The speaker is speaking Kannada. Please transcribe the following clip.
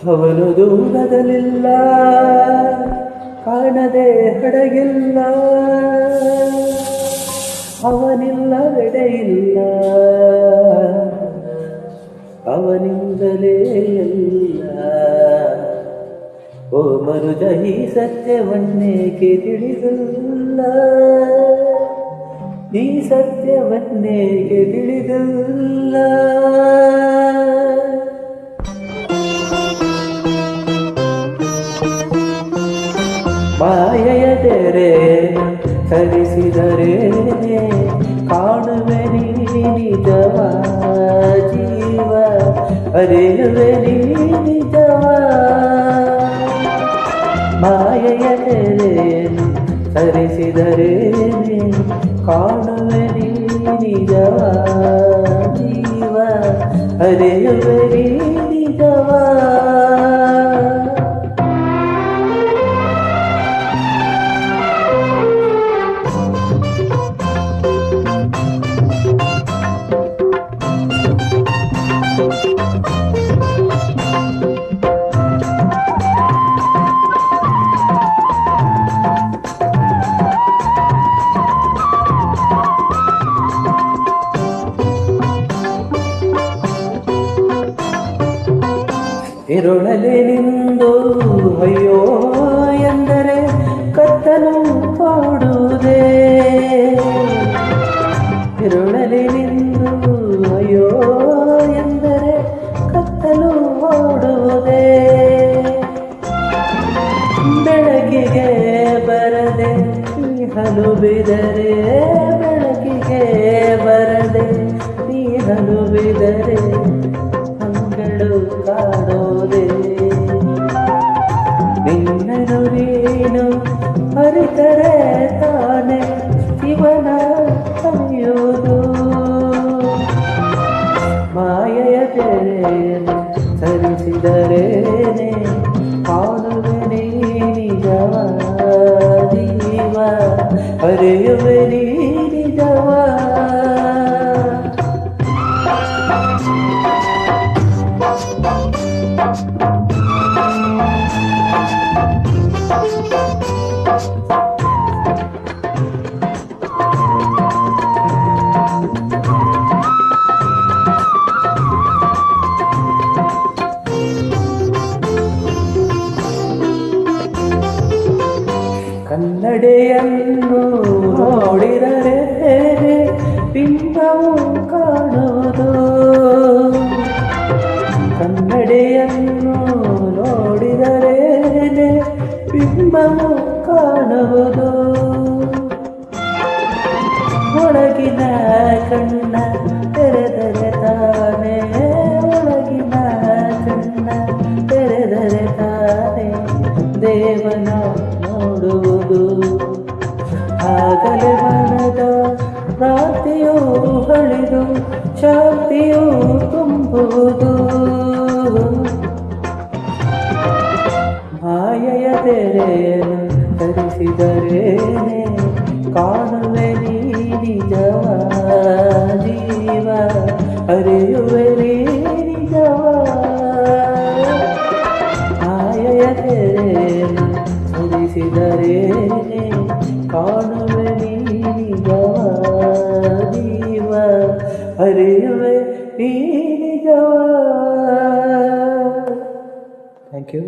ಅವನು ದೂರದಲ್ಲಿಲ್ಲ, ಕಾಣದೆ ಹಡಗಿಲ್ಲ, ಅವನಿಲ್ಲವೆಡೆ ಇಲ್ಲ, ಅವನಿಂದಲೇ ಎಲ್ಲ. ಓ ಮನುಜ ಈ ಸತ್ಯವನ್ನೇಕೆ ತಿಳಿದಿಲ್ಲ, ಈ ಸತ್ಯವನ್ನೇಕೆ ತಿಳಿದಿಲ್ಲ. ಮಾಯೆಯ ತೆರೆಯನ್ನು ಸರಿಸಿದರೇನೆ ಕಾಣುವೆ ನೀ ನಿಜವ ಜೀವ, ಅರಿಯುವೆ ನೀ ನಿಜವ. ಮಾಯೆಯ ತೆರೆಯನ್ನು ಸರಿಸಿದರೇನೆ ಕಾಣುವೆ ನೀ ನಿಜವ ಜೀವ, ಅರಿಯುವೆ ನೀ ನಿಜವ. ಇರುಳಲಿ ನಿಂದು ಅಯ್ಯೋ ಎಂದರೆ ಕತ್ತಲು ಓಡುವುದೇ, ಇರುಳಲಿ ನಿಂದು ಅಯ್ಯೋ ಎಂದರೆ ಕತ್ತಲು ಓಡುವುದೇ. ಬೆಳಕಿಗೆ ಬರದೆ ನೀ ಹಲುಬಿದರೆ, ಬೆಳಕಿಗೆ ಬರದೆ ನೀ ಹಲುಬಿದರೆ ಅಂಗಳು ಕಾಣೋದೆ. ನಿನ್ನನು ನೀನು ಅರಿತರೆ ತಾನೆ ಶಿವನ ಕಲಿಯುವುದು. ಮಾಯೆಯ ತೆರೆಯನ್ನು ಸರಿಸಿದರೇನೆ ಕಾಣುವೆ ನೀ ನಿಜವ ಜೀವ, ಅರಿಯುವೆ ನೀ ನಿಜವ. ಕನ್ನಡಿಯನ್ನು ನೋಡಿದರೆ ಬಿಂಬವು ಕಾಣುವುದು, ಕನ್ನಡಿಯನ್ನು ನೋಡಿದರೆ ಬಿಂಬವು ಕಾಣುವುದು. ಒಳಗಿನ ಕಣ್ಣ ತೆರೆದರೆ ತಾನೆ, ಒಳಗಿನ ಕಣ್ಣ ತೆರೆದರೆ ತಾನೆ ದೇವನ ನೋಡುವುದು. ಆಗಲೇ ಮನದ ಭ್ರಾಂತಿಯೂ ಹಳಿದು ಶಾಂತಿಯೂ ತುಂಬುವುದು. ಮಾಯೆಯ ತೆರೆಯನ್ನು ಧರಿಸಿದರೇನೆ ಕಾಣುವೆ ನೀ ನಿಜವ ಜೀವ, ಅರಿಯುವೆ ನೀ ನಿಜವ. ಮಾಯೆಯ ತೆರೆಯನ್ನು ಧರಿಸಿದರೇನೆ ಕಾಣುವೆ ನೀ ನಿಜವ ಜೀವ, ಅರಿಯುವೆ ನೀ ನಿಜವ. Thank you.